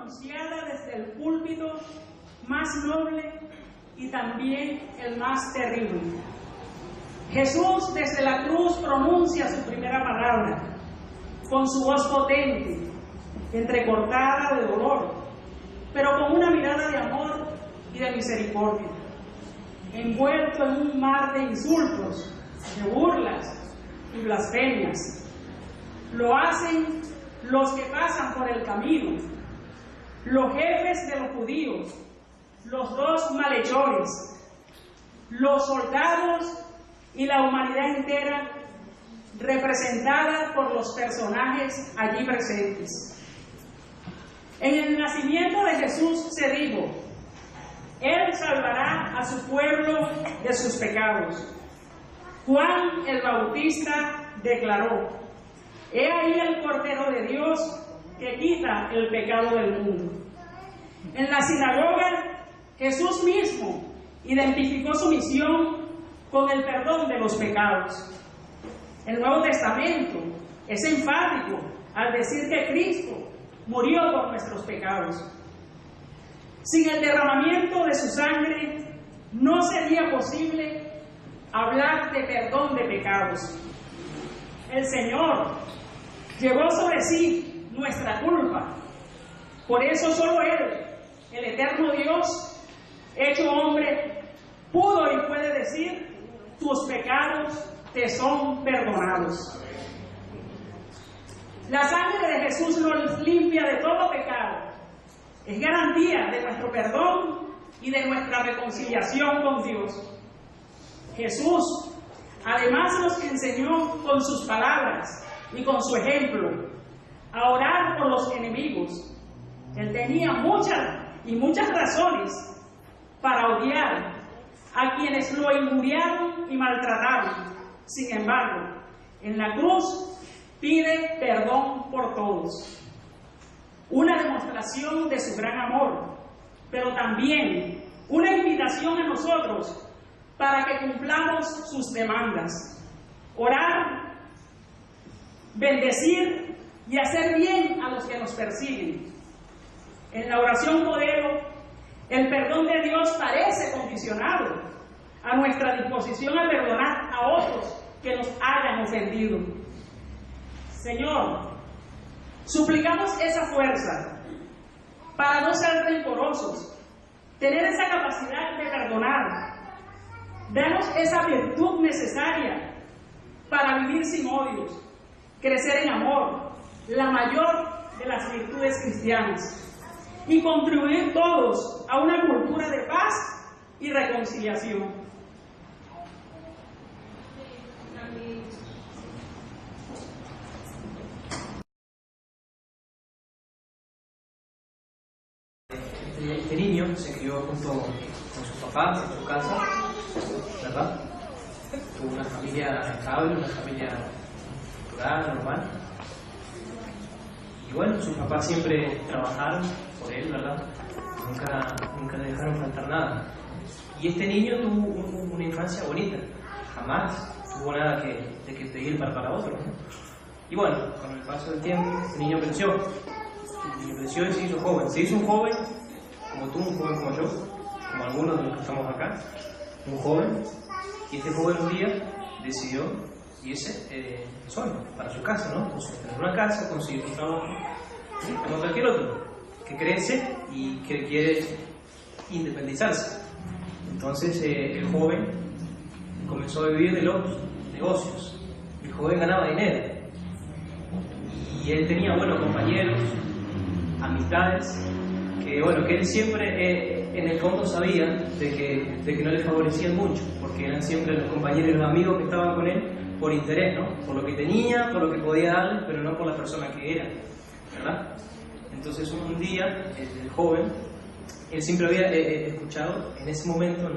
pronunciada desde el púlpito más noble y también el más terrible. Jesús desde la cruz pronuncia su primera palabra con su voz potente, entrecortada de dolor, pero con una mirada de amor y de misericordia, envuelto en un mar de insultos, de burlas y blasfemias. Lo hacen los que pasan por el camino, los jefes de los judíos, los dos malhechores, los soldados y la humanidad entera, representada por los personajes allí presentes. En el nacimiento de Jesús se dijo: Él salvará a su pueblo de sus pecados. Juan el Bautista declaró: He ahí el Cordero de Dios que quita el pecado del mundo. En la sinagoga, Jesús mismo identificó su misión con el perdón de los pecados. El Nuevo Testamento es enfático al decir que Cristo murió por nuestros pecados. Sin el derramamiento de su sangre, no sería posible hablar de perdón de pecados. El Señor llevó sobre sí nuestra culpa. Por eso solo Él, el eterno Dios, hecho hombre, pudo y puede decir: tus pecados te son perdonados. La sangre de Jesús nos limpia de todo pecado. Es garantía de nuestro perdón y de nuestra reconciliación con Dios. Jesús, además, nos enseñó con sus palabras y con su ejemplo a orar por los enemigos. Él tenía muchas razones para odiar a quienes lo injuriaron y maltrataron. Sin embargo, en la cruz pide perdón por todos. Una demostración de su gran amor, pero también una invitación a nosotros para que cumplamos sus demandas. Orar, bendecir y hacer bien a los que nos persiguen. En la oración modelo, el perdón de Dios parece condicionado a nuestra disposición a perdonar a otros que nos hayan ofendido. Señor, suplicamos esa fuerza para no ser rencorosos, tener esa capacidad de perdonar. Danos esa virtud necesaria para vivir sin odios, crecer en amor, la mayor de las virtudes cristianas, y contribuir todos a una cultura de paz y reconciliación. Este niño se crió junto con sus papás en su casa, ¿verdad? Tuvo una familia estable, una familia natural, normal. Y bueno, sus papás siempre trabajaron por él, ¿verdad? Nunca le dejaron faltar nada. Y este niño tuvo una infancia bonita, jamás tuvo nada de que pedir para otro, ¿no? Y bueno, con el paso del tiempo, este niño creció. El niño creció y se hizo joven. Se hizo un joven como tú, un joven como yo, como algunos de los que estamos acá, un joven. Y este joven un día decidió irse solo para su casa, ¿no? Entonces, tener una casa, conseguir un trabajo, como cualquier otro, que crece y que quiere independizarse. Entonces, el joven comenzó a vivir de los negocios. El joven ganaba dinero. Y él tenía buenos compañeros, amistades, que él siempre en el fondo sabía de que no le favorecían mucho, porque eran siempre los compañeros y los amigos que estaban con él por interés, ¿no? Por lo que tenía, por lo que podía darle, pero no por la persona que era, ¿verdad? Entonces un día, el joven, él siempre había escuchado en ese momento,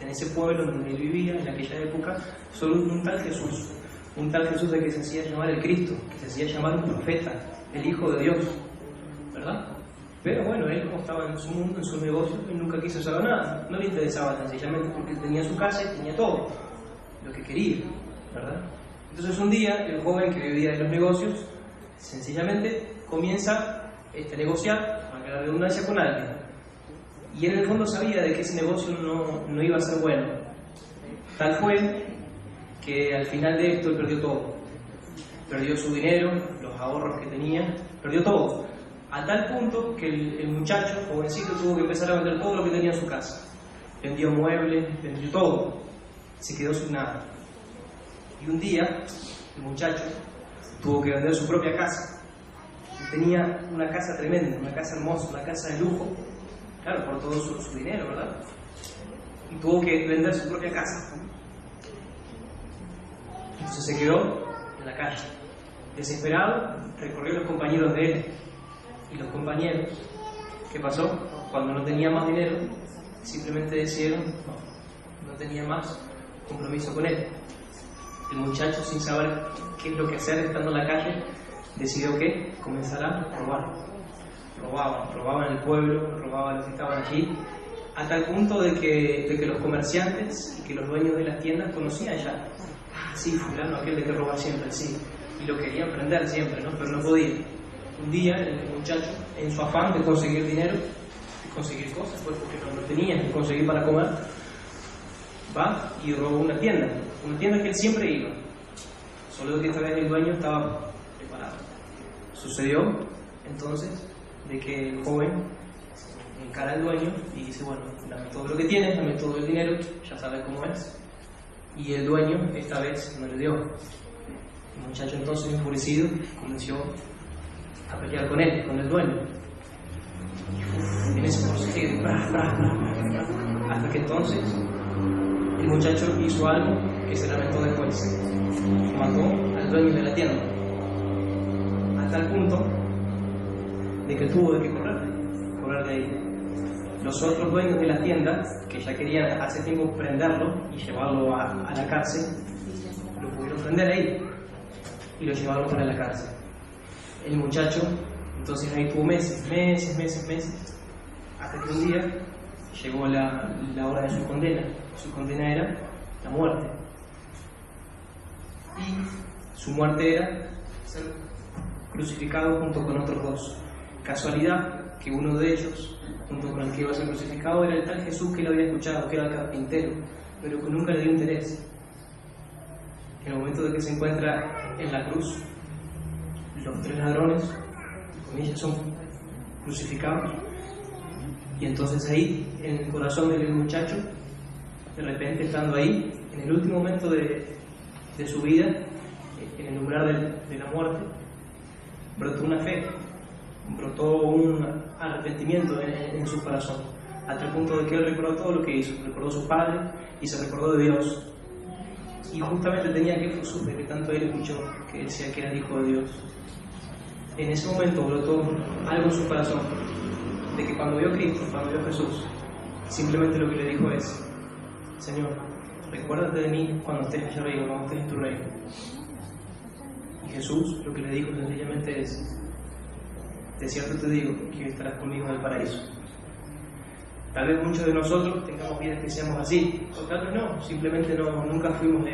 en ese pueblo donde él vivía, en aquella época, solo un tal Jesús de que se hacía llamar el Cristo, que se hacía llamar un profeta, el Hijo de Dios, ¿verdad? Pero bueno, él como estaba en su mundo, en su negocio, él nunca quiso saber nada, no le interesaba sencillamente porque él tenía su casa y tenía todo, lo que quería, ¿verdad? Entonces un día, el joven que vivía de los negocios, sencillamente comienza a negociar, para la redundancia, con alguien. Y él en el fondo sabía de que ese negocio no iba a ser bueno. Tal fue que al final de esto él perdió todo. Perdió su dinero, los ahorros que tenía, perdió todo. A tal punto que el muchacho, jovencito, tuvo que empezar a vender todo lo que tenía en su casa. Vendió muebles, vendió todo. Se quedó sin nada. Y un día, el muchacho tuvo que vender su propia casa. Tenía una casa tremenda, una casa hermosa, una casa de lujo. Claro, por todo su dinero, ¿verdad? Y tuvo que vender su propia casa. Entonces se quedó en la calle. Desesperado, recorrió a los compañeros de él. Y los compañeros, ¿qué pasó? Cuando no tenía más dinero, simplemente decidieron, no tenía más compromiso con él. El muchacho, sin saber qué es lo que hacer estando en la calle, decidió que comenzar a robar. Robaban el pueblo, robaban los que estaban allí, a tal punto de que los comerciantes y que los dueños de las tiendas conocían ya. Sí, fulano, aquel de que roba siempre, sí. Y lo querían prender siempre, ¿no? Pero no podía. Un día el muchacho, en su afán de conseguir dinero, de conseguir cosas, pues porque no tenía que conseguir para comer, va y roba una tienda que él siempre iba. Solo que esta vez el dueño estaba preparado. Sucedió entonces de que el joven encara al dueño y dice, bueno, dame todo lo que tienes, dame todo el dinero, ya sabes cómo es. Y el dueño esta vez no le dio. El muchacho entonces, enfurecido, comenzó a pelear con él, con el dueño. En ese forcejeo, hasta que entonces el muchacho hizo algo que se lamentó después. Mató al dueño de la tienda, a tal punto de que tuvo que correr de ahí. Los otros dueños de la tienda, que ya querían hace tiempo prenderlo y llevarlo a la cárcel, lo pudieron prender ahí y lo llevaron para la cárcel. El muchacho entonces ahí tuvo meses, hasta que un día llegó la hora de su condena. Su condena era la muerte. Y su muerte era ser crucificado junto con otros dos. Casualidad que uno de ellos, junto con el que iba a ser crucificado, era el tal Jesús que lo había escuchado, que era el carpintero, pero que nunca le dio interés. En el momento de que se encuentra en la cruz, los tres ladrones, con ellos, son crucificados. Y entonces ahí, en el corazón del muchacho, de repente estando ahí, en el último momento de su vida, en el umbral de la muerte, brotó una fe, brotó un arrepentimiento en su corazón, hasta el punto de que él recordó todo lo que hizo, recordó a su padre y se recordó de Dios. Y justamente tenía que Jesús, de que tanto él escuchó, que decía que era el Hijo de Dios. En ese momento brotó algo en su corazón, de que cuando vio a Cristo, cuando vio a Jesús, simplemente lo que le dijo es: Señor, recuérdate de mí cuando estés allá arriba, cuando estés en tu reino. Y Jesús lo que le dijo sencillamente es: de cierto te digo que estarás conmigo en el paraíso. Tal vez muchos de nosotros tengamos vidas que seamos así, o tal vez no, simplemente nunca fuimos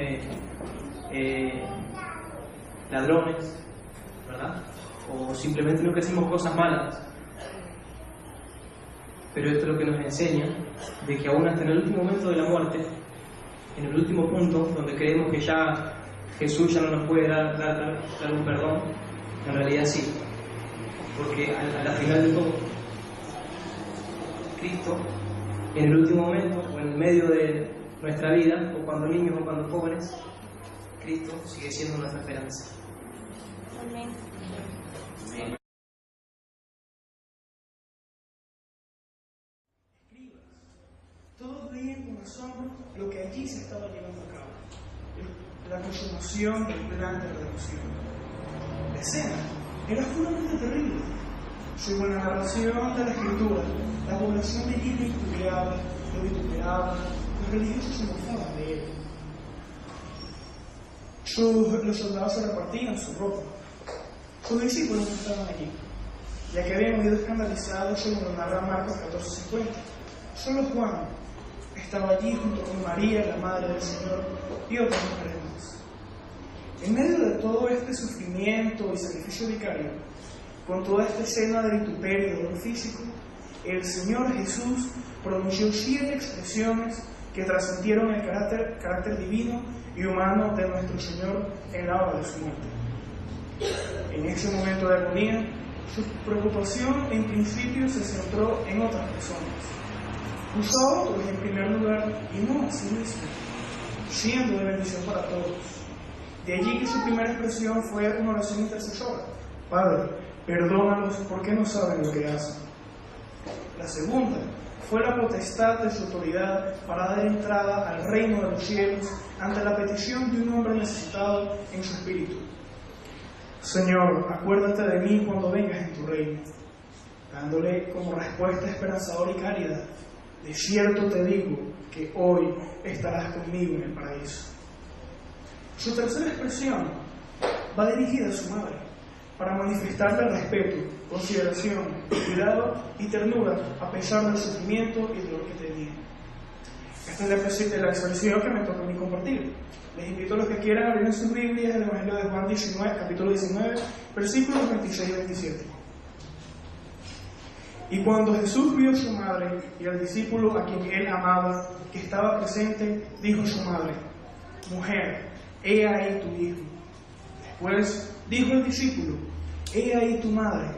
ladrones, ¿verdad? O simplemente nunca hicimos cosas malas. Pero esto es lo que nos enseña de que aún hasta en el último momento de la muerte, en el último punto donde creemos que ya Jesús ya no nos puede dar un perdón, en realidad sí, porque a la final de todo, Cristo, en el último momento o en el medio de nuestra vida, o cuando niños o cuando jóvenes, Cristo sigue siendo nuestra esperanza. Amén. Amén. Todos veían con asombro lo que allí se estaba llevando a cabo, la consumación del plan de redención. La escena era sumamente terrible. Según la narración de la Escritura, la población de allí lo vituperaba, los religiosos se mofaban de él. Los soldados se repartían su ropa. Sus discípulos no estaban allí, ya que habían oído escandalizados, según lo narra Marcos 14:50. Solo Juan estaba allí junto con María, la madre del Señor, y otras mujeres más. En medio de todo este sufrimiento y sacrificio vicario, con toda esta escena de vituperio y dolor físico, el Señor Jesús pronunció 7 expresiones que trascendieron el carácter divino y humano de nuestro Señor en la hora de su muerte. En ese momento de agonía, su preocupación en principio se centró en otras personas. Puso a otros en primer lugar y no a sí mismo, siendo de bendición para todos. De allí que su primera expresión fue una oración intercesora: Padre, perdónalos porque no saben lo que hacen. La segunda fue la potestad de su autoridad para dar entrada al reino de los cielos ante la petición de un hombre necesitado en su espíritu. Señor, acuérdate de mí cuando vengas en tu reino, dándole como respuesta esperanzadora y cálida: de cierto te digo que hoy estarás conmigo en el paraíso. Su tercera expresión va dirigida a su madre, para manifestarle respeto, consideración, cuidado y ternura a pesar del sufrimiento y dolor que tenía. Esta es la expresión que me toca a mí compartir. Les invito a los que quieran a abrir en sus Biblias el Evangelio de Juan 19, capítulo 19, versículos 26 y 27. Y cuando Jesús vio a su madre y al discípulo a quien él amaba, que estaba presente, dijo a su madre: Mujer, he ahí tu hijo. Después dijo el discípulo: He ahí tu madre.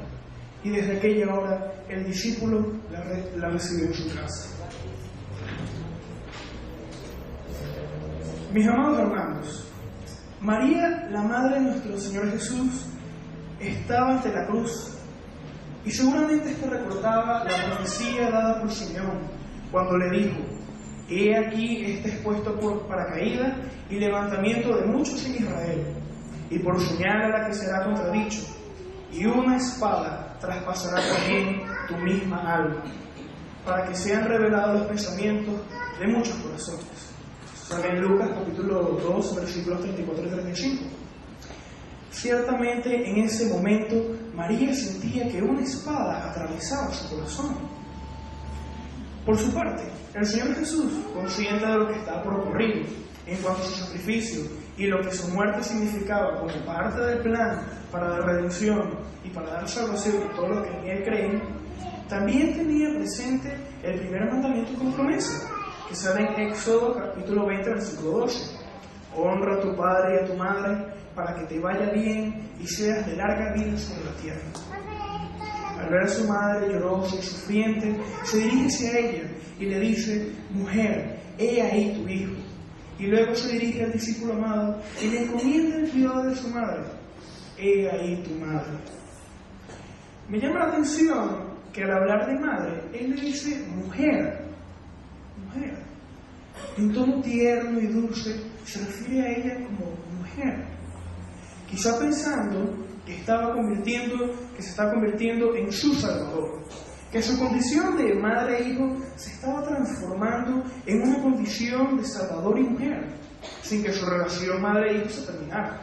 Y desde aquella hora el discípulo la recibió en su casa. Mis amados hermanos, María, la madre de nuestro Señor Jesús, estaba ante la cruz. Y seguramente esto recordaba la profecía dada por Simeón, cuando le dijo: He aquí este expuesto para caída y levantamiento de muchos en Israel, y por señal a la que será contradicho, y una espada traspasará también tu misma alma, para que sean revelados los pensamientos de muchos corazones. Eso sale en Lucas capítulo 2, versículos 34 y 35. Ciertamente en ese momento María sentía que una espada atravesaba su corazón. Por su parte, el Señor Jesús, consciente de lo que estaba por ocurrir en cuanto a su sacrificio y lo que su muerte significaba como parte del plan para la redención y para dar salvación a todos los que en él creen, también tenía presente el primer mandamiento con promesa, que sale en Éxodo capítulo 20, versículo 12. Honra a tu padre y a tu madre para que te vaya bien y seas de larga vida sobre la tierra. Al ver a su madre llorosa y sufriente, se dirige hacia ella y le dice: Mujer, he ahí tu hijo. Y luego se dirige al discípulo amado y le encomienda el cuidado de su madre: He ahí tu madre. Me llama la atención que al hablar de madre, él le dice mujer. Mujer. En tono tierno y dulce se refiere a ella como mujer. Quizá pensando que se está convirtiendo en su Salvador, que su condición de madre e hijo se estaba transformando en una condición de Salvador y mujer, sin que su relación madre e hijo se terminara.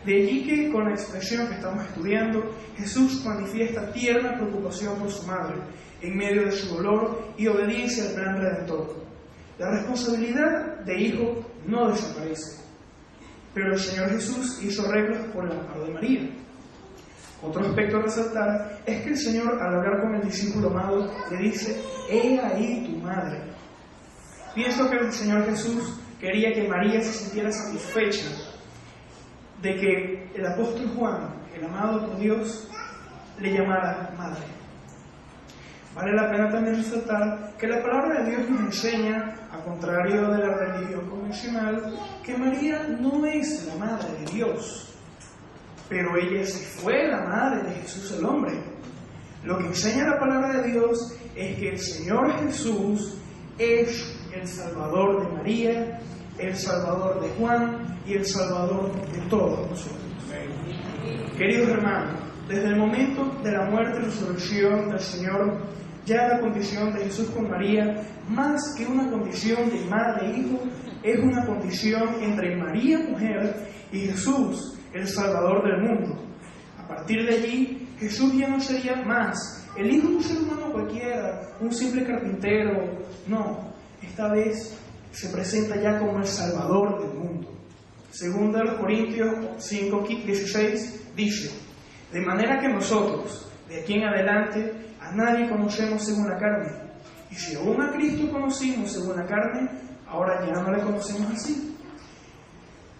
De allí que, con la expresión que estamos estudiando, Jesús manifiesta tierna preocupación por su madre, en medio de su dolor y obediencia al plan redentor. La responsabilidad de hijo no desaparece, pero el Señor Jesús hizo arreglos por el amparo de María. Otro aspecto a resaltar es que el Señor, al hablar con el discípulo amado, le dice: He ahí tu madre. Pienso que el Señor Jesús quería que María se sintiera satisfecha de que el apóstol Juan, el amado por Dios, le llamara madre. Vale la pena también resaltar que la palabra de Dios nos enseña, a contrario de la religión convencional, que María no es la madre de Dios, pero ella sí fue la madre de Jesús el hombre. Lo que enseña la palabra de Dios es que el Señor Jesús es el Salvador de María, el Salvador de Juan y el Salvador de todos nosotros. Queridos hermanos, desde el momento de la muerte y resurrección del Señor, ya la condición de Jesús con María, más que una condición de madre e hijo, es una condición entre María, mujer, y Jesús, el Salvador del mundo. A partir de allí, Jesús ya no sería más el hijo de un ser humano cualquiera, un simple carpintero. No, esta vez se presenta ya como el Salvador del mundo. Segunda de los Corintios 5:16 dice: De manera que nosotros, de aquí en adelante, a nadie conocemos según la carne. Y si aún a Cristo conocimos según la carne, ahora ya no le conocemos así.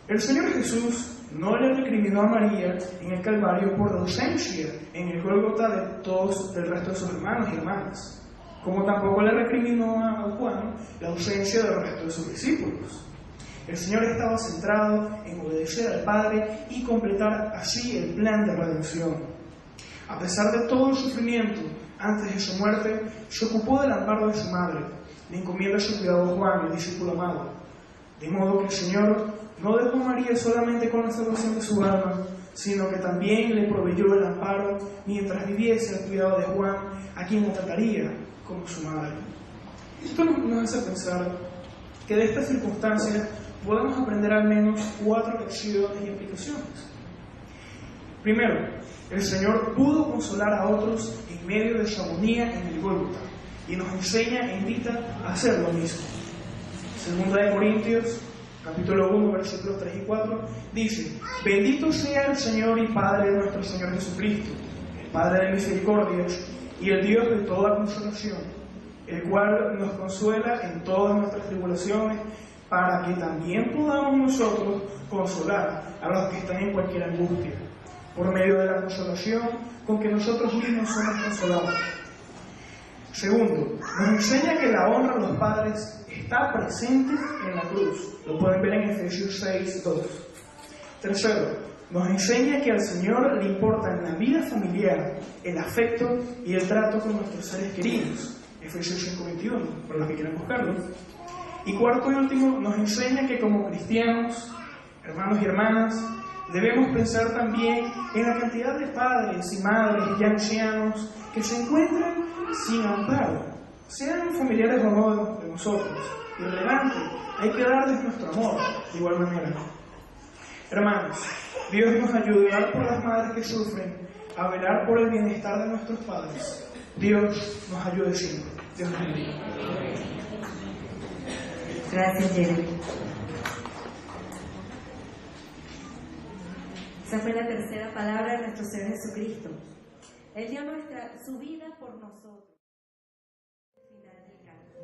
El Señor Jesús no le recriminó a María en el Calvario por la ausencia en el Gólgota del resto de sus hermanos y hermanas, como tampoco le recriminó a Juan la ausencia del resto de sus discípulos. El Señor estaba centrado en obedecer al Padre y completar así el plan de redención. A pesar de todo el sufrimiento antes de su muerte, se ocupó del amparo de su madre, le encomienda su cuidado a Juan, el discípulo amado. De modo que el Señor no dejó a María solamente con la salvación de su alma, sino que también le proveyó el amparo mientras viviese al cuidado de Juan, a quien la trataría como su madre. Esto nos hace pensar que de estas circunstancias podemos aprender al menos 4 lecciones y aplicaciones. Primero, el Señor pudo consolar a otros en medio de su agonía en el Gólgota y nos enseña e invita a hacer lo mismo. Segunda de Corintios, capítulo 1, versículos 3 y 4, dice: Bendito sea el Señor y Padre de nuestro Señor Jesucristo, el Padre de misericordias y el Dios de toda consolación, el cual nos consuela en todas nuestras tribulaciones, para que también podamos nosotros consolar a los que están en cualquier angustia, por medio de la consolación con que nosotros mismos somos consolados. Segundo, nos enseña que la honra a los padres está presente en la cruz. Lo pueden ver en Efesios 6, 2. Tercero, nos enseña que al Señor le importa en la vida familiar el afecto y el trato con nuestros seres queridos. Efesios 5, 21, para los que quieran buscarlo. Y cuarto y último, nos enseña que como cristianos, hermanos y hermanas, debemos pensar también en la cantidad de padres y madres y ancianos que se encuentran sin amparo, sean familiares o no de nosotros. Irrelevante, hay que darles nuestro amor de igual manera. Hermanos, Dios nos ayude a orar por las madres que sufren, a velar por el bienestar de nuestros padres. Dios nos ayude siempre. Dios nos bendiga. Gracias, Jeremy. Esa fue la tercera palabra de nuestro Señor Jesucristo. Él dio su vida por nosotros. Final del canto.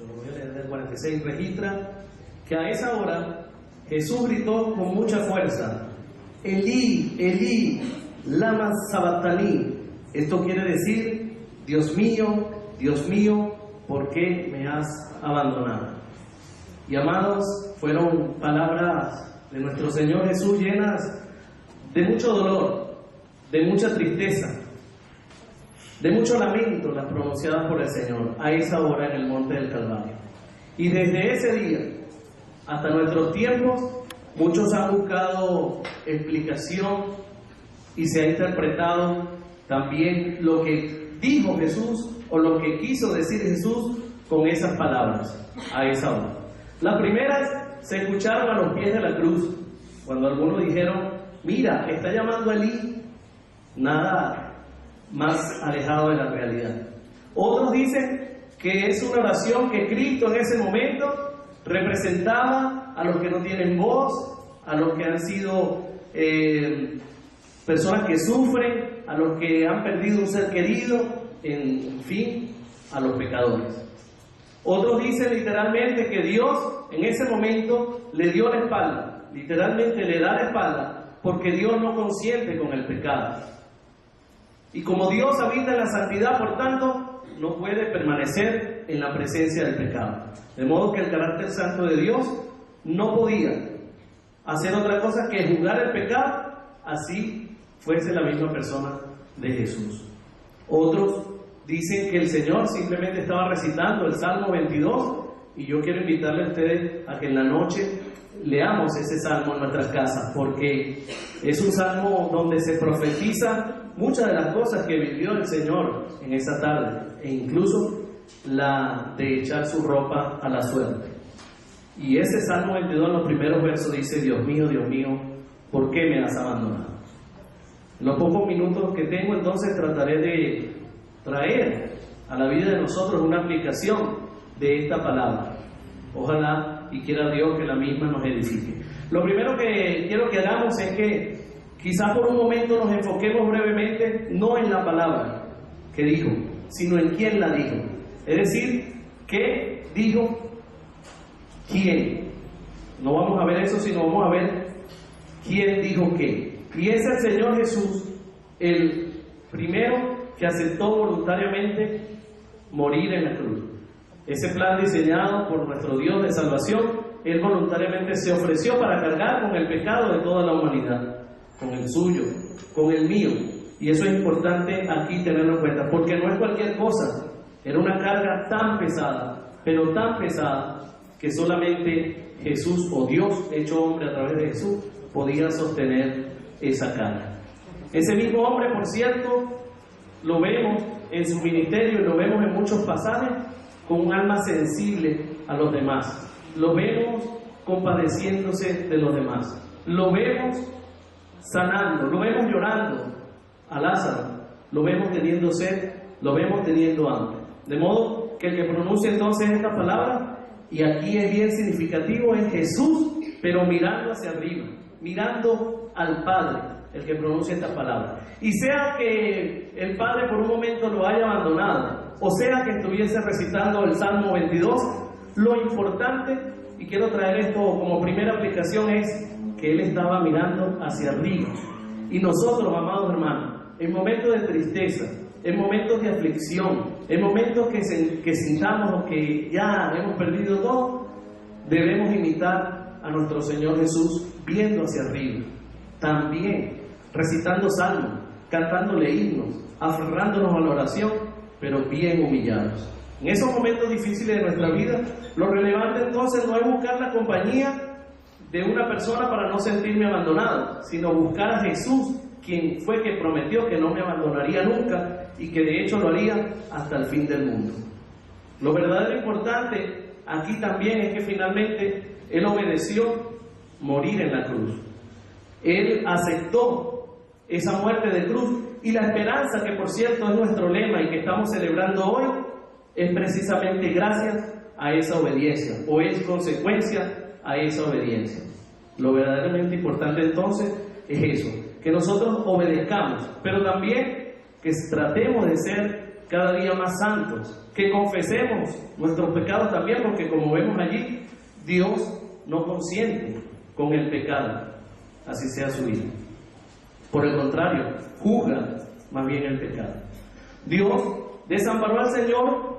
Lo voy a leer del 46. Registra que a esa hora Jesús gritó con mucha fuerza: Elí, Elí, lama sabactani. Esto quiere decir: Dios mío, ¿por qué me has abandonado? Y amados, fueron palabras de nuestro Señor Jesús llenas de mucho dolor, de mucha tristeza, de mucho lamento las pronunciadas por el Señor a esa hora en el monte del Calvario. Y desde ese día hasta nuestros tiempos, muchos han buscado explicación y se ha interpretado también lo que dijo Jesús o lo que quiso decir Jesús con esas palabras a esa hora. Las primeras se escucharon a los pies de la cruz, cuando algunos dijeron: mira, está llamando a Elí. Nada más alejado de la realidad. Otros dicen que es una oración que Cristo en ese momento representaba a los que no tienen voz, a los que han sido personas que sufren, a los que han perdido un ser querido, en fin, a los pecadores. Otros dicen literalmente que Dios en ese momento le dio la espalda, literalmente le da la espalda, porque Dios no consiente con el pecado. Y como Dios habita en la santidad, por tanto, no puede permanecer en la presencia del pecado. De modo que el carácter santo de Dios no podía hacer otra cosa que juzgar el pecado, así fuese la misma persona de Jesús. Otros dicen que el Señor simplemente estaba recitando el Salmo 22, y yo quiero invitarle a ustedes a que en la noche leamos ese salmo en nuestras casas, porque es un salmo donde se profetiza muchas de las cosas que vivió el Señor en esa tarde, e incluso la de echar su ropa a la suerte. Y ese Salmo 22 en los primeros versos dice: Dios mío, ¿por qué me has abandonado? En los pocos minutos que tengo, entonces, trataré de traer a la vida de nosotros una aplicación de esta palabra. Ojalá y quiera Dios que la misma nos edifique. Lo primero que quiero que hagamos es que quizás por un momento nos enfoquemos brevemente no en la palabra que dijo, sino en quién la dijo. Es decir, ¿qué dijo? ¿Quién? No vamos a ver eso, sino vamos a ver quién dijo qué. Y es el Señor Jesús, el primero que aceptó voluntariamente morir en la cruz. Ese plan diseñado por nuestro Dios de salvación, Él voluntariamente se ofreció para cargar con el pecado de toda la humanidad, con el suyo, con el mío. Y eso es importante aquí tenerlo en cuenta, porque no es cualquier cosa. Era una carga tan pesada, pero tan pesada, que solamente Jesús, o Dios hecho hombre a través de Jesús, podía sostener esa carga. Ese mismo hombre, por cierto, lo vemos en su ministerio y lo vemos en muchos pasajes, con un alma sensible a los demás. Lo vemos compadeciéndose de los demás. Lo vemos sanando, lo vemos llorando a Lázaro, lo vemos teniendo sed, lo vemos teniendo hambre. De modo que el que pronuncia entonces esta palabra, y aquí es bien significativo, es Jesús, pero mirando hacia arriba, mirando al Padre, el que pronuncia esta palabra. Y sea que el Padre por un momento lo haya abandonado, o sea que estuviese recitando el Salmo 22, lo importante, y quiero traer esto como primera aplicación, es que Él estaba mirando hacia arriba. Y nosotros, amados hermanos, en momentos de tristeza, en momentos de aflicción, en momentos que sintamos que ya hemos perdido todo, debemos imitar a nuestro Señor Jesús viendo hacia arriba, también recitando salmos, cantándole himnos, aferrándonos a la oración, pero bien humillados. En esos momentos difíciles de nuestra vida, lo relevante entonces no es buscar la compañía de una persona para no sentirme abandonado, sino buscar a Jesús, quien fue que prometió que no me abandonaría nunca y que de hecho lo haría hasta el fin del mundo. Lo verdadero importante aquí también es que finalmente Él obedeció morir en la cruz. Él aceptó esa muerte de cruz, y la esperanza, que por cierto es nuestro lema y que estamos celebrando hoy, es precisamente gracias a esa obediencia, o es consecuencia a esa obediencia. Lo verdaderamente importante entonces es eso, que nosotros obedezcamos, pero también que tratemos de ser cada día más santos, que confesemos nuestros pecados también, porque como vemos allí, Dios no consiente con el pecado, así sea su vida. Por el contrario, juzga más bien el pecado. Dios desamparó al Señor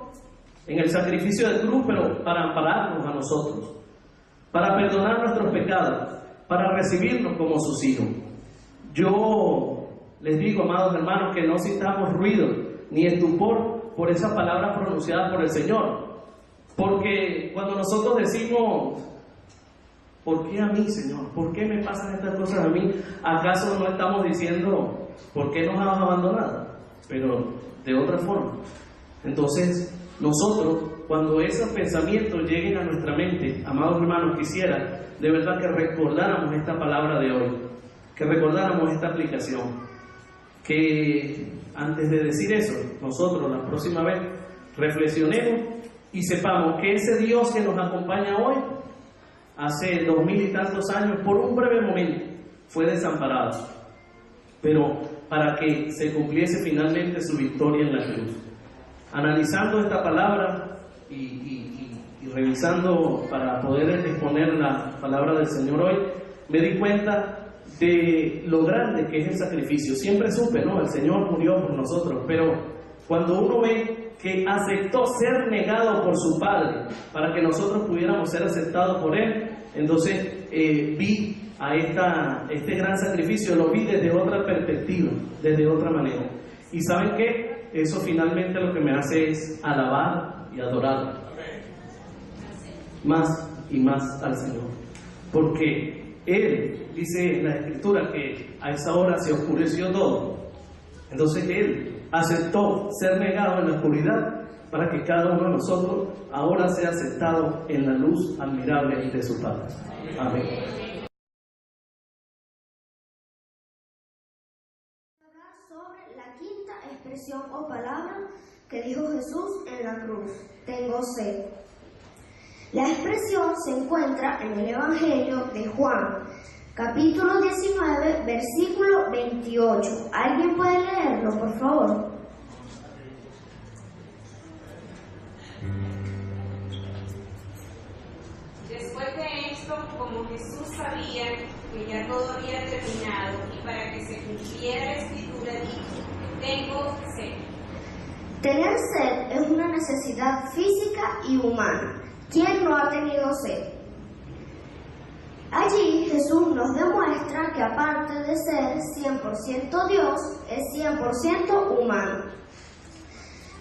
en el sacrificio de cruz, pero para ampararnos a nosotros, para perdonar nuestros pecados, para recibirnos como sus hijos. Yo les digo, amados hermanos, que no sintamos ruido ni estupor por esas palabras pronunciadas por el Señor. Porque cuando nosotros decimos, ¿por qué a mí, Señor? ¿Por qué me pasan estas cosas a mí? ¿Acaso no estamos diciendo, ¿por qué nos has abandonado? Pero de otra forma. Entonces, nosotros, cuando esos pensamientos lleguen a nuestra mente, amados hermanos, quisiera de verdad que recordáramos esta palabra de hoy, que recordáramos esta aplicación, que antes de decir eso, nosotros la próxima vez reflexionemos y sepamos que ese Dios que nos acompaña hoy, hace 2000 y tantos años, por un breve momento, fue desamparado, pero para que se cumpliese finalmente su victoria en la cruz. Analizando esta palabra y revisando para poder exponer la palabra del Señor hoy, me di cuenta de lo grande que es el sacrificio. Siempre supe, ¿no? El Señor murió por nosotros, pero cuando uno ve que aceptó ser negado por su Padre para que nosotros pudiéramos ser aceptados por Él, entonces vi a este gran sacrificio, lo vi desde otra perspectiva, desde otra manera. ¿Y saben qué? Eso finalmente lo que me hace es alabar y adorar más y más al Señor, porque Él, dice la Escritura, que a esa hora se oscureció todo. Entonces Él aceptó ser negado en la oscuridad para que cada uno de nosotros ahora sea aceptado en la luz admirable de su Padre. Amén. Sobre la quinta expresión o palabra que dijo Jesús en la cruz: tengo sed. La expresión se encuentra en el Evangelio de Juan, capítulo 19, versículo 28. ¿Alguien puede leerlo, por favor? Después de esto, como Jesús sabía que ya todo había terminado y para que se cumpliera la Escritura, dijo: tengo sed. Tener sed es una necesidad física y humana. ¿Quién no ha tenido sed? Allí Jesús nos demuestra que aparte de ser 100% Dios, es 100% humano.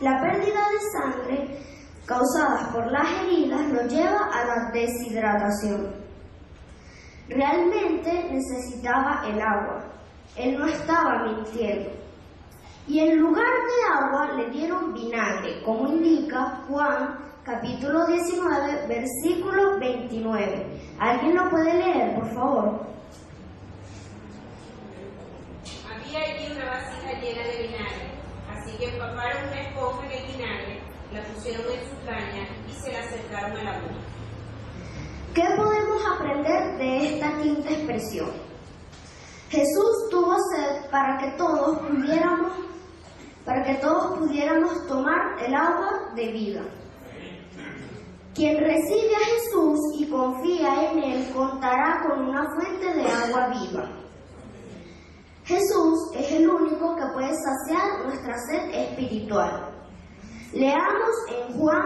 La pérdida de sangre causadas por las heridas lo lleva a la deshidratación. Realmente necesitaba el agua. Él no estaba mintiendo. Y en lugar de agua le dieron vinagre, como indica Juan capítulo 19, versículo 29. ¿Alguien lo puede leer, por favor? Había allí una vasija llena de vinagre, así que empaparon una esponja en el vinagre, la pusieron en su caña y se la acercaron a la boca. ¿Qué podemos aprender de esta quinta expresión? Jesús tuvo sed para que todos pudiéramos tomar el agua de vida. Quien recibe a Jesús y confía en Él contará con una fuente de agua viva. Jesús es el único que puede saciar nuestra sed espiritual. Leamos en Juan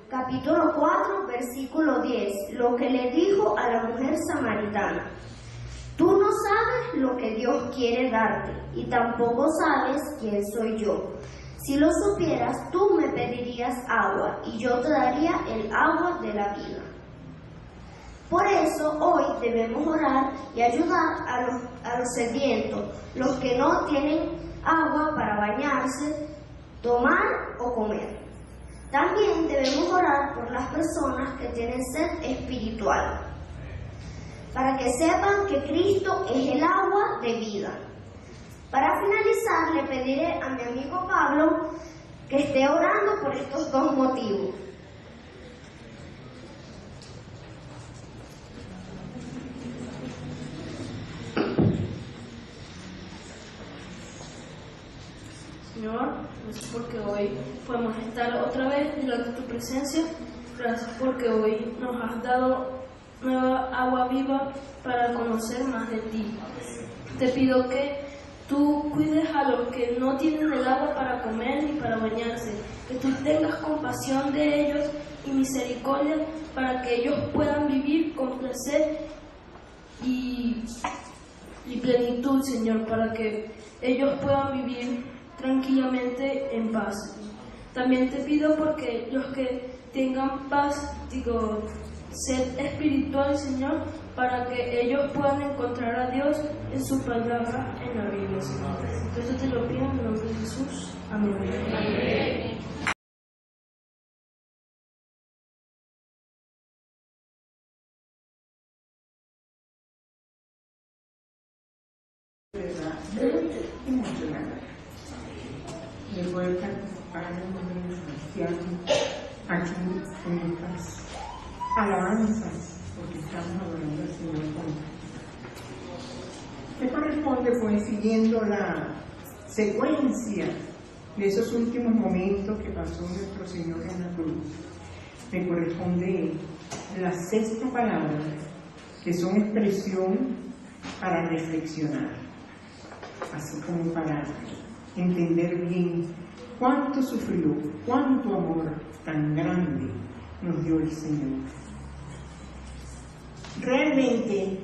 capítulo 4, versículo 10, lo que le dijo a la mujer samaritana: tú no sabes lo que Dios quiere darte y tampoco sabes quién soy yo. Si lo supieras, tú me pedirías agua y yo te daría el agua de la vida. Por eso hoy debemos orar y ayudar a los sedientos, los que no tienen agua para bañarse, tomar o comer. También debemos orar por las personas que tienen sed espiritual, para que sepan que Cristo es el agua de vida. Para finalizar, le pediré a mi amigo Pablo que esté orando por estos dos motivos. Señor, gracias porque hoy podemos estar otra vez delante de tu presencia. Gracias porque hoy nos has dado nueva agua viva para conocer más de ti. Te pido que tú cuides a los que no tienen el agua para comer ni para bañarse, que tú tengas compasión de ellos y misericordia para que ellos puedan vivir con placer y plenitud, Señor, para que ellos puedan vivir tranquilamente en paz. También te pido porque los que tengan paz, sed espiritual, Señor, para que ellos puedan encontrar a Dios en su palabra en la Biblia, Señor. Entonces te lo pido en el nombre de Jesús. Amén. Amén. Emocionada de poder participar en un cristiano aquí en estas alabanzas, porque estamos adorando al Señor juntos. Me corresponde, pues, siguiendo la secuencia de esos últimos momentos que pasó nuestro Señor en la cruz, me corresponde la sexta palabra, que son expresión para reflexionar, así como para entender bien cuánto sufrió, cuánto amor tan grande nos dio el Señor. Realmente,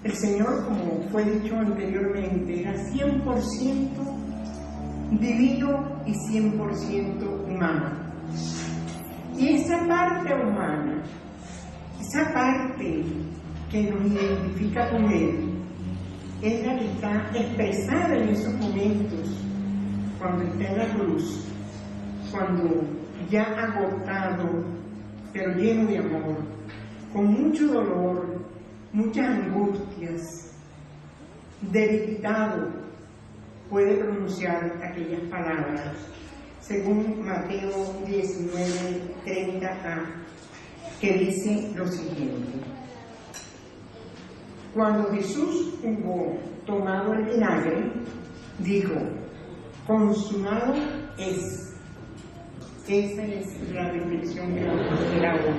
el Señor, como fue dicho anteriormente, era 100% divino y 100% humano. Y esa parte humana, esa parte que nos identifica con Él, es la que está expresada en esos momentos, cuando está en la cruz, cuando ya agotado, pero lleno de amor, con mucho dolor, muchas angustias, debilitado, puede pronunciar aquellas palabras, según Mateo 19:30a, que dice lo siguiente: cuando Jesús hubo tomado el vinagre, dijo: consumado es. Esa es la reflexión que vamos a hacer ahora.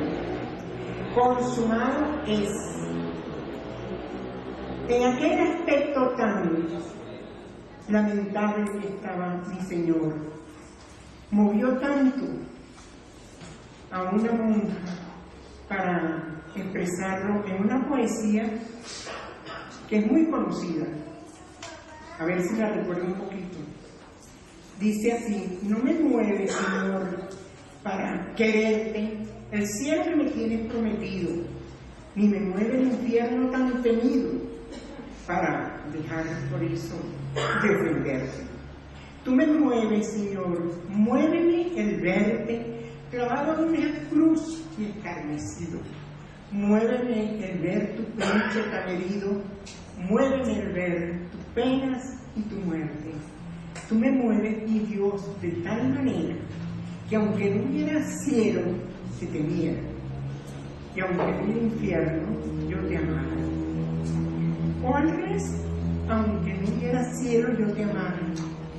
Consumado es. En aquel aspecto tan lamentable que estaba mi Señor, movió tanto a una monja para expresarlo en una poesía que es muy conocida. A ver si la recuerdo un poquito. Dice así: no me mueve, Señor, para quererte el cielo que me tienes prometido, ni me mueve el infierno tan temido para dejar por eso de ofenderte. Tú me mueves, Señor, muéveme el verte clavado en una cruz y escarnecido. Muéveme el ver tu pecho tan herido, muéveme el ver tus penas y tu muerte. Tú me mueves, mi Dios, de tal manera que aunque no hubiera cielo, te temiera, y aunque no hubiera infierno, yo te amara. O al revés, aunque no hubiera cielo, yo te amara,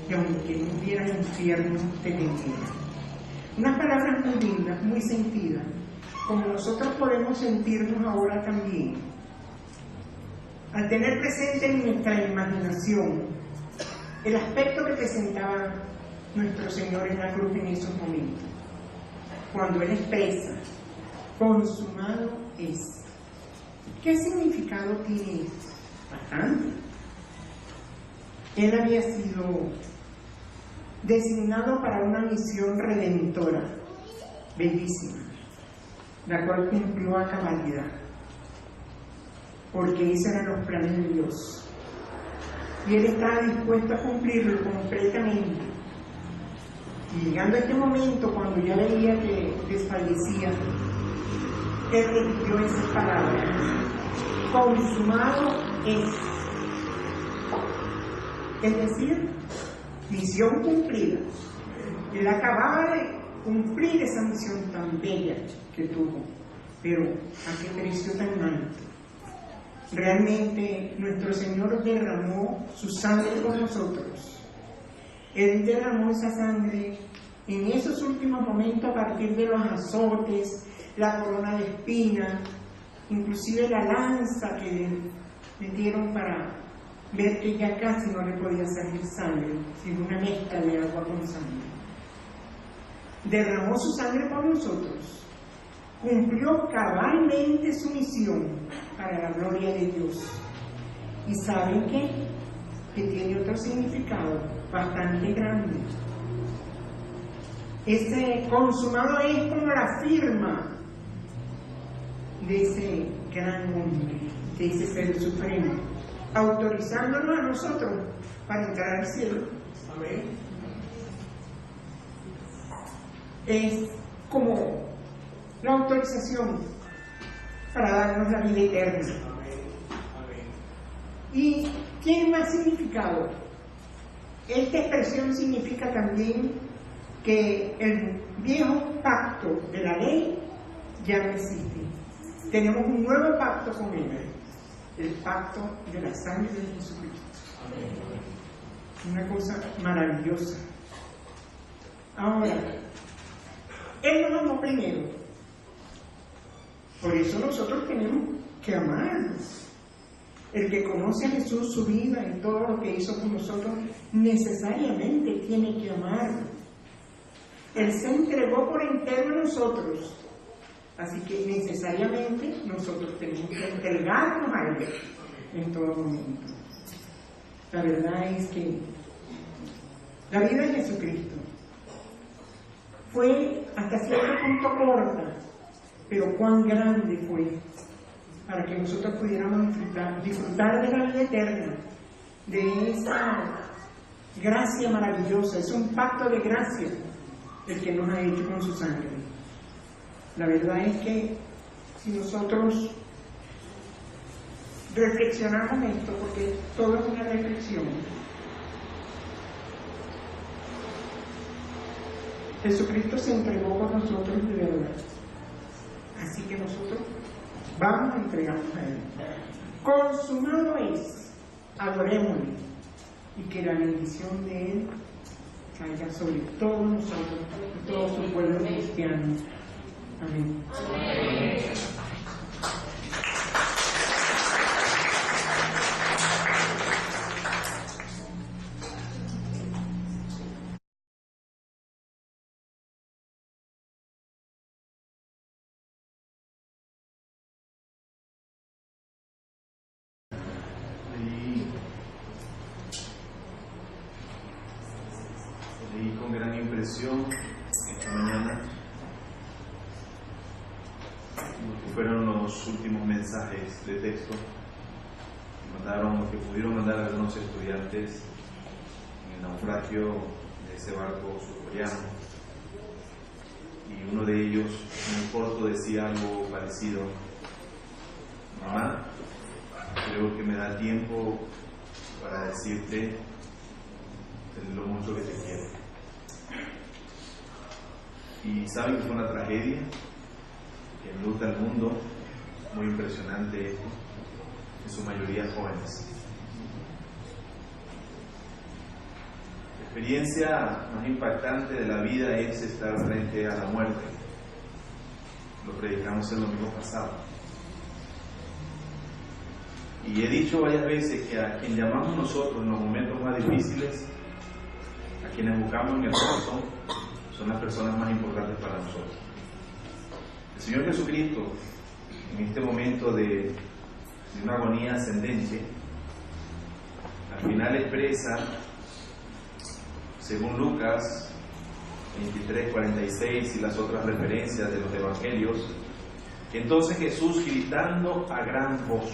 y aunque no hubiera infierno, te temiera. Unas palabras muy lindas, muy sentidas, como nosotros podemos sentirnos ahora también, al tener presente en nuestra imaginación el aspecto que presentaba nuestro Señor en la cruz en esos momentos, cuando Él expresa: consumado es. ¿Qué significado tiene esto? Bastante. Él había sido designado para una misión redentora, bellísima, la cual cumplió a cabalidad, porque esos eran los planes de Dios. Y Él estaba dispuesto a cumplirlo completamente. Y llegando a este momento, cuando ya veía que desfallecía, Él repitió esas palabras: consumado es. Es decir, misión cumplida. Él acababa de cumplir esa misión tan bella que tuvo, pero ¿a qué precio tan alto? Realmente nuestro Señor derramó su sangre por nosotros. Él derramó esa sangre en esos últimos momentos a partir de los azotes, la corona de espinas, inclusive la lanza que le metieron para ver que ya casi no le podía salir sangre, sino una mezcla de agua con sangre. Derramó su sangre por nosotros. Cumplió cabalmente su misión para la gloria de Dios. ¿Y saben qué? que tiene otro significado bastante grande. Ese consumado es como la firma de ese gran hombre, de ese ser supremo, autorizándonos a nosotros para entrar al cielo. Amén. Es como la autorización para darnos la vida eterna. ¿Y tiene más significado? Esta expresión significa también que el viejo pacto de la ley ya no existe. Tenemos un nuevo pacto con Él, el pacto de la sangre de Jesucristo. Una cosa maravillosa. Ahora, Él nos amó primero. Por eso nosotros tenemos que amarnos. El que conoce a Jesús, su vida y todo lo que hizo con nosotros, necesariamente tiene que amarlo. Él se entregó por entero a nosotros. Así que necesariamente nosotros tenemos que entregarnos a Él en todo momento. La verdad es que la vida de Jesucristo fue hasta cierto punto corta, pero cuán grande fue para que nosotros pudiéramos disfrutar de la vida eterna, de esa gracia maravillosa. Es un pacto de gracia el que nos ha hecho con su sangre. La verdad es que si nosotros reflexionamos esto, porque todo es una reflexión, Jesucristo se entregó por nosotros de verdad. Así que nosotros vamos a entregarnos a Él. Consumado es, adorémosle, y que la bendición de Él caiga sobre todos nosotros y todo su pueblo cristiano. Amén. Leí con gran impresión esta mañana lo que fueron los últimos mensajes de texto que pudieron mandar algunos estudiantes en el naufragio de ese barco surcoreano, y uno de ellos muy corto decía algo parecido: mamá, creo que me da tiempo para decirte lo mucho que te quiero. Y saben que fue una tragedia que enluta al mundo, muy impresionante esto, en su mayoría jóvenes. La experiencia más impactante de la vida es estar frente a la muerte. Lo predicamos el domingo pasado. Y he dicho varias veces que a quien llamamos nosotros en los momentos más difíciles, a quienes buscamos en el corazón, son las personas más importantes para nosotros. El Señor Jesucristo, en este momento de una agonía ascendente, al final expresa, según Lucas 23:46 y las otras referencias de los evangelios, que entonces Jesús, gritando a gran voz,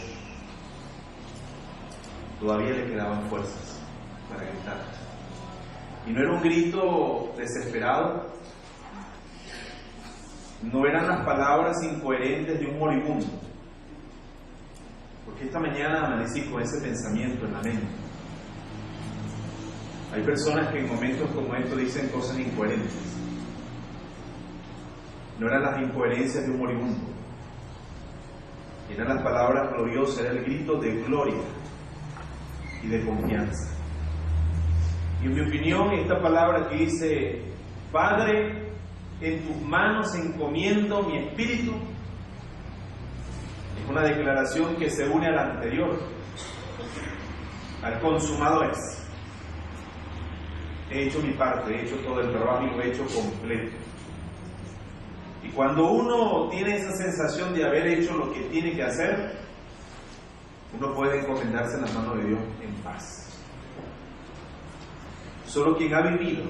todavía le quedaban fuerzas para gritar. Y no era un grito desesperado, no eran las palabras incoherentes de un moribundo, porque esta mañana amanecí con ese pensamiento en la mente. Hay personas que en momentos como estos dicen cosas incoherentes. No eran las incoherencias de un moribundo, eran las palabras gloriosas, era el grito de gloria y de confianza. Y en mi opinión, esta palabra que dice: Padre, en tus manos encomiendo mi espíritu, es una declaración que se une a la anterior, al consumado es. He hecho mi parte, he hecho todo el trabajo y lo he hecho completo. Y cuando uno tiene esa sensación de haber hecho lo que tiene que hacer, uno puede encomendarse en las manos de Dios en paz. Solo quien ha vivido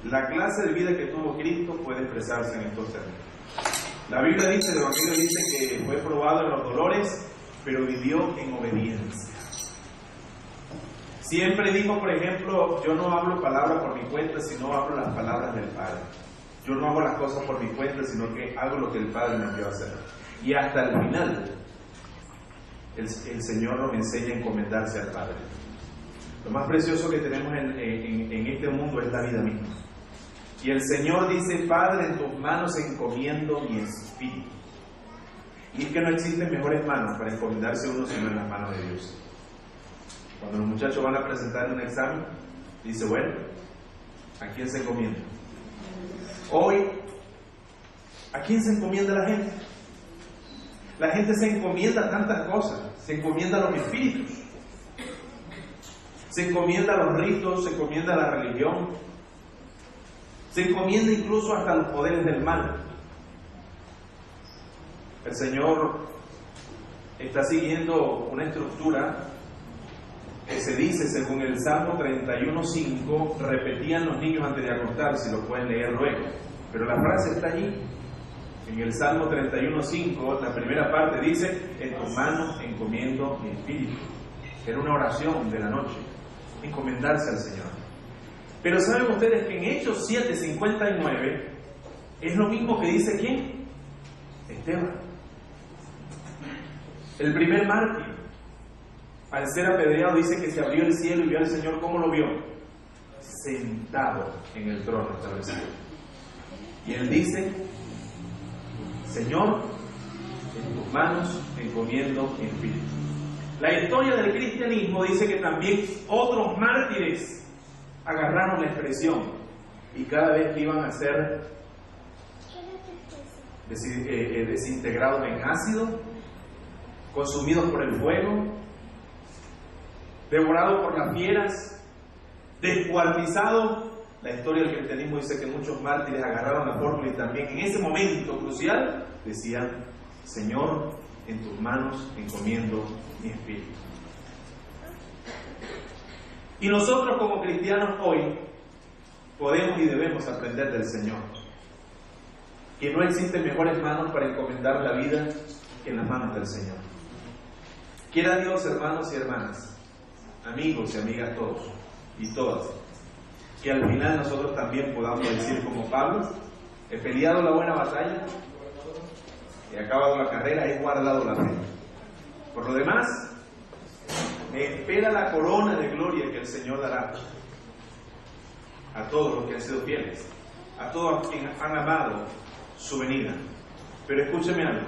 la clase de vida que tuvo Cristo puede expresarse en estos términos. La Biblia dice, el Evangelio dice que fue probado en los dolores, pero vivió en obediencia. Siempre dijo, por ejemplo, yo no hablo palabras por mi cuenta, sino hablo las palabras del Padre. Yo no hago las cosas por mi cuenta, sino que hago lo que el Padre me envió a hacer. Y hasta el final, el Señor nos enseña a encomendarse al Padre. Lo más precioso que tenemos en este mundo es la vida misma. Y el Señor dice, Padre, en tus manos encomiendo mi espíritu. Y es que no existen mejores manos para encomendarse uno sino en las manos de Dios. Cuando los muchachos van a presentar un examen, dice, bueno, ¿a quién se encomienda? Hoy, ¿a quién se encomienda la gente? La gente se encomienda a tantas cosas, se encomienda a los espíritus, se encomienda a los ritos, se encomienda a la religión, se encomienda incluso hasta a los poderes del mal. El Señor está siguiendo una estructura que se dice, según el Salmo 31:5, repetían los niños antes de acostarse, lo pueden leer luego, pero la frase está allí. En el Salmo 31:5, la primera parte dice, en tus manos encomiendo mi espíritu. Era una oración de la noche, encomendarse al Señor. Pero ¿saben ustedes que en Hechos 7:59 es lo mismo que dice quién? Esteban, el primer mártir. Al ser apedreado dice que se abrió el cielo y vio al Señor. ¿Cómo lo vio? Sentado en el trono establecido. Y él dice, Señor, en tus manos encomiendo mi espíritu. La historia del cristianismo dice que también otros mártires agarraron la expresión y cada vez que iban a ser desintegrados en ácido, consumidos por el fuego, devorados por las fieras, descuartizados. La historia del cristianismo dice que muchos mártires agarraron la fórmula y también en ese momento crucial decían, Señor, en tus manos encomiendo mi espíritu. Y nosotros como cristianos hoy podemos y debemos aprender del Señor que no existen mejores manos para encomendar la vida que en las manos del Señor. Quiera Dios, hermanos y hermanas, amigos y amigas todos y todas, que al final nosotros también podamos decir como Pablo, he peleado la buena batalla, he acabado la carrera, he guardado la fe. Por lo demás, me espera la corona de gloria que el Señor dará a todos los que han sido fieles, a todos los que han amado su venida. Pero escúcheme algo,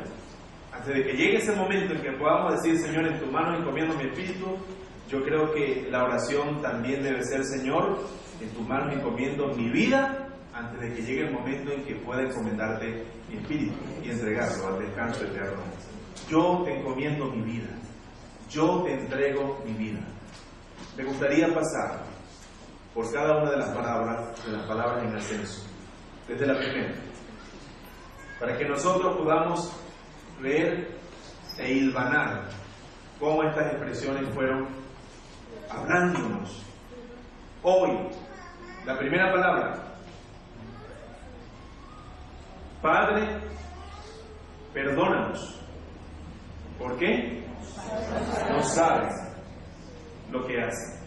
antes de que llegue ese momento en que podamos decir, Señor, en tus manos encomiendo mi espíritu, yo creo que la oración también debe ser, Señor, en tus manos encomiendo mi vida, antes de que llegue el momento en que pueda encomendarte mi espíritu y entregarlo al descanso eterno. Yo te encomiendo mi vida, yo te entrego mi vida. Me gustaría pasar por cada una de las palabras en ascenso, desde la primera, para que nosotros podamos ver e hilvanar cómo estas expresiones fueron hablándonos. Hoy, la primera palabra, Padre, perdónanos. ¿Por qué? No saben lo que hacen.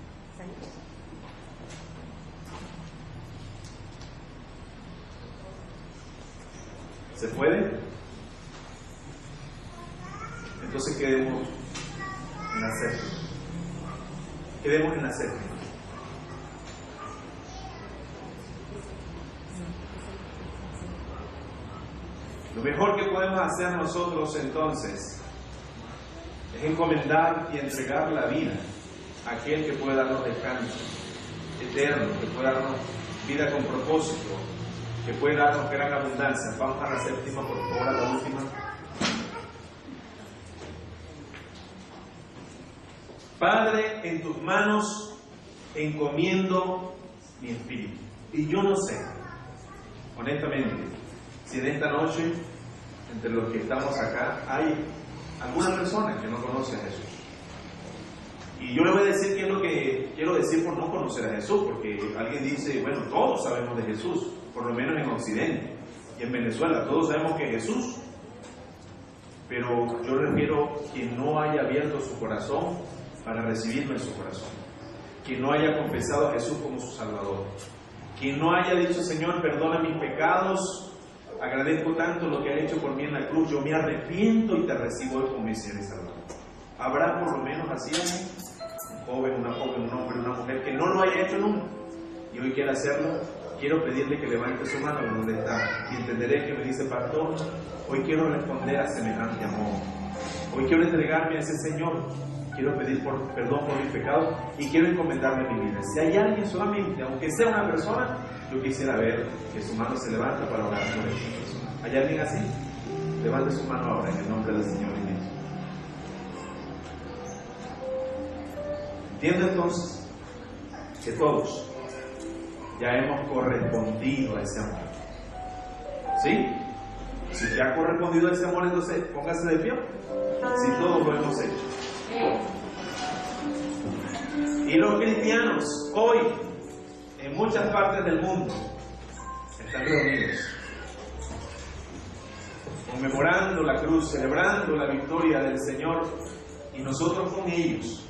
¿Se puede? Entonces quedemos en la séptima. Quedemos en la séptima. Lo mejor que podemos hacer nosotros entonces es encomendar y entregar la vida a aquel que puede darnos descanso eterno, que puede darnos vida con propósito, que puede darnos gran abundancia. Vamos a la séptima, por favor, a la última. Padre, en tus manos encomiendo mi espíritu. Y yo no sé, honestamente, si en esta noche, entre los que estamos acá, hay alguna persona que no conoce a Jesús. Y yo le voy a decir qué es lo que quiero decir por no conocer a Jesús, porque alguien dice, bueno, todos sabemos de Jesús, por lo menos en Occidente y en Venezuela, todos sabemos que es Jesús, pero yo refiero quien no haya abierto su corazón para recibirlo en su corazón, quien no haya confesado a Jesús como su Salvador, quien no haya dicho, Señor, perdona mis pecados, agradezco tanto lo que has hecho por mí en la cruz, yo me arrepiento y te recibo hoy como mi Señor y Salvador. Habrá por lo menos así un joven, un hombre, una mujer que no lo haya hecho nunca y hoy quiere hacerlo. Quiero pedirle que levante su mano donde está y entenderé que me dice, pastor, hoy quiero responder a semejante amor, hoy quiero entregarme a ese Señor, quiero pedir perdón por mis pecados y quiero encomendarme mi vida. Si hay alguien solamente, aunque sea una persona, yo quisiera ver que su mano se levanta para orar por esa persona. ¿Hay alguien así? Levante su mano ahora en el nombre del Señor. Entiendo entonces que todos ya hemos correspondido a ese amor. ¿Sí? Si te ha correspondido a ese amor, entonces póngase de pie. Si todos lo hemos hecho. Y los cristianos hoy, en muchas partes del mundo, están reunidos, conmemorando la cruz, celebrando la victoria del Señor, y nosotros con ellos.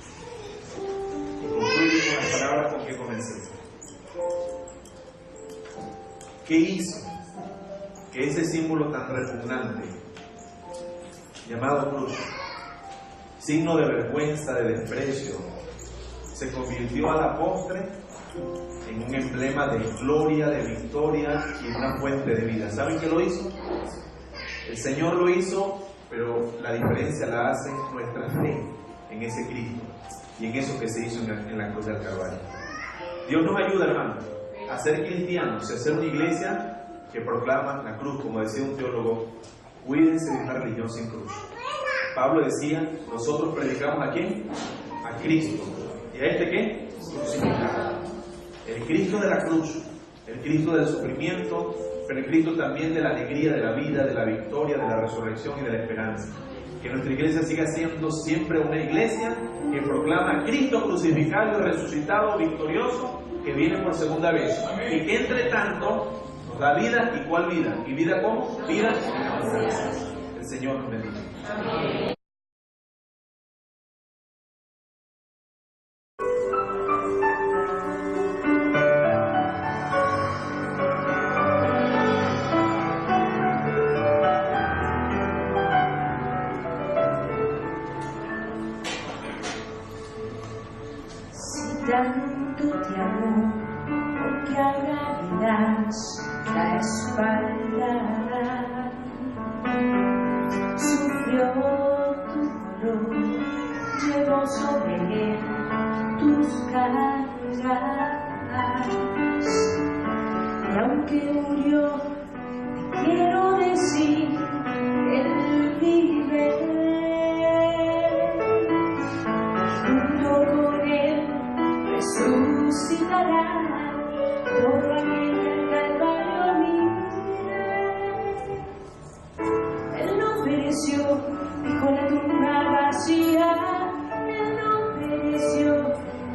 Concluyo con las palabras con que comencé. ¿Qué hizo que ese símbolo tan repugnante, llamado cruz, signo de vergüenza, de desprecio, se convirtió a la postre en un emblema de gloria, de victoria y una fuente de vida? ¿Saben qué lo hizo? El Señor lo hizo, pero la diferencia la hace nuestra fe en ese Cristo y en eso que se hizo en la cruz del Calvario. Dios nos ayuda, hermano, a ser cristianos y a ser una iglesia que proclama la cruz. Como decía un teólogo, cuídense de una religión sin cruz. Pablo decía, nosotros predicamos ¿a quién? A Cristo. ¿Y a este qué? Crucificado. El Cristo de la cruz, el Cristo del sufrimiento, pero el Cristo también de la alegría, de la vida, de la victoria, de la resurrección y de la esperanza. Que nuestra iglesia siga siendo siempre una iglesia que proclama a Cristo crucificado y resucitado, victorioso, que viene por segunda vez. Y que entre tanto nos da vida. ¿Y cuál vida? ¿Y vida cómo? Vida en abundancia. El Señor nos bendiga. Amén. Tanto te amo, porque ahora le das la espalda. Sufrió tu dolor, llevó sobre él tus cargas. Y aunque murió, te quiero decir, él vive. Junto con él resucitará, por aquel Calvario mire. Él no pereció, dejó la tumba vacía. Él no pereció,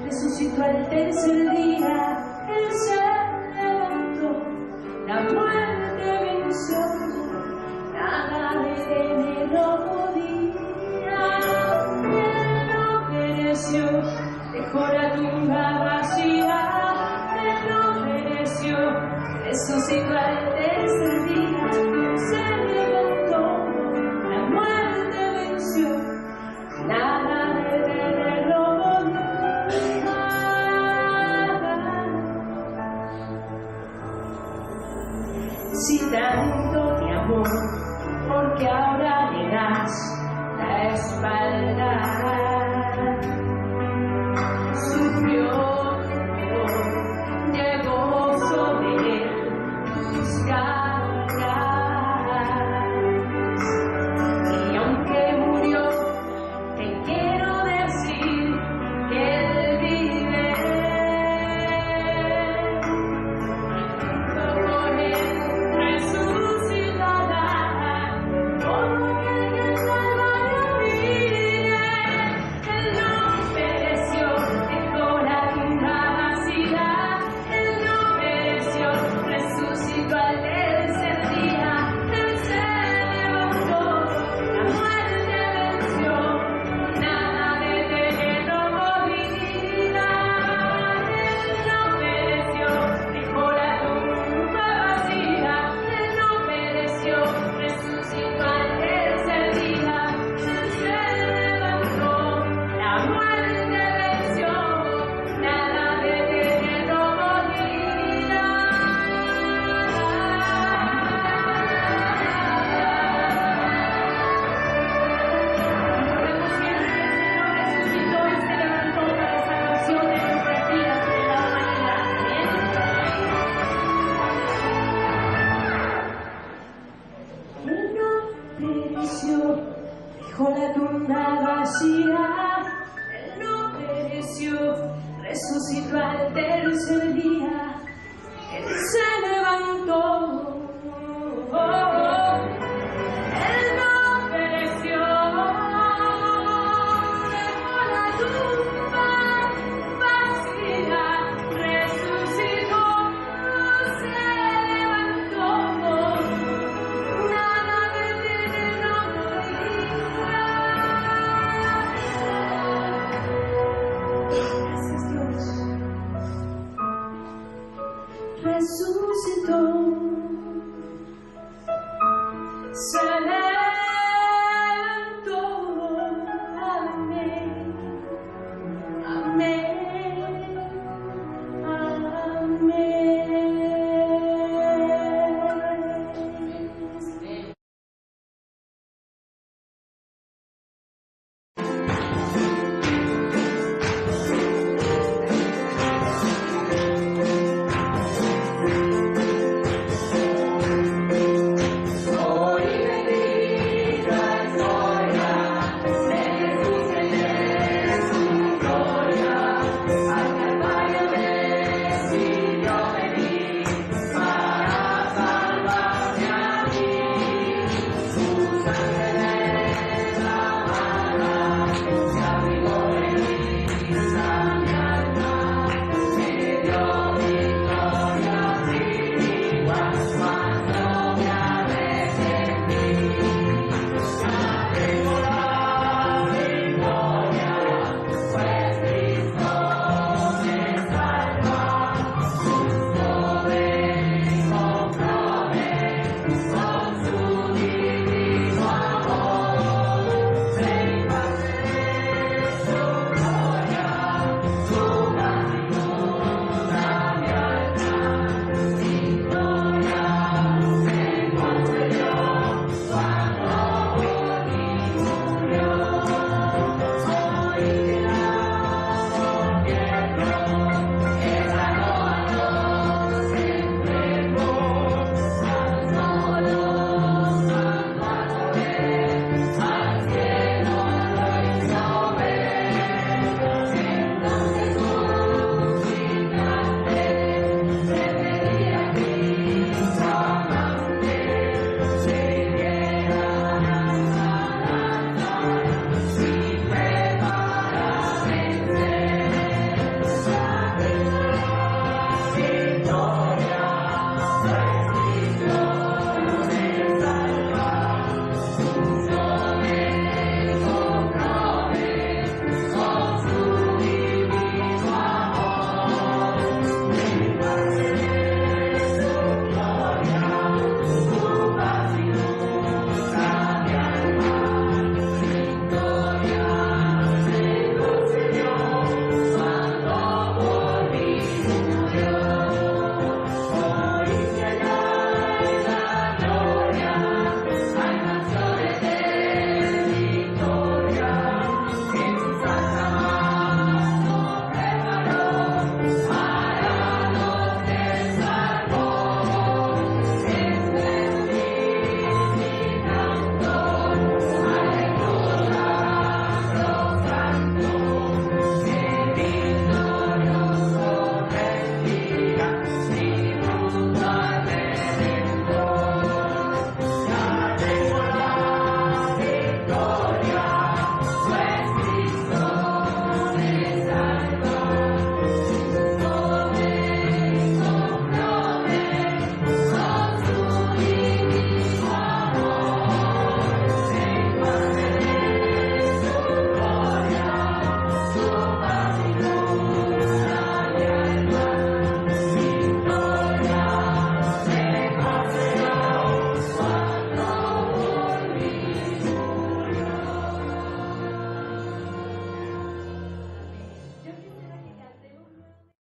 resucitó al tercer día. Él se levantó, la muerte venció, nada detenerlo podía. Él no pereció, dejó la tumba vacía. Él no pereció, resucitó al tercer día. Se levantó, la muerte venció, nada de detenerlo podía. Si tanto te amó, porque ahora le das la espalda. Sufrió tu dolor, llevó sobre él tus cargas. Y aunque murió, te resucitó al tercer día. Él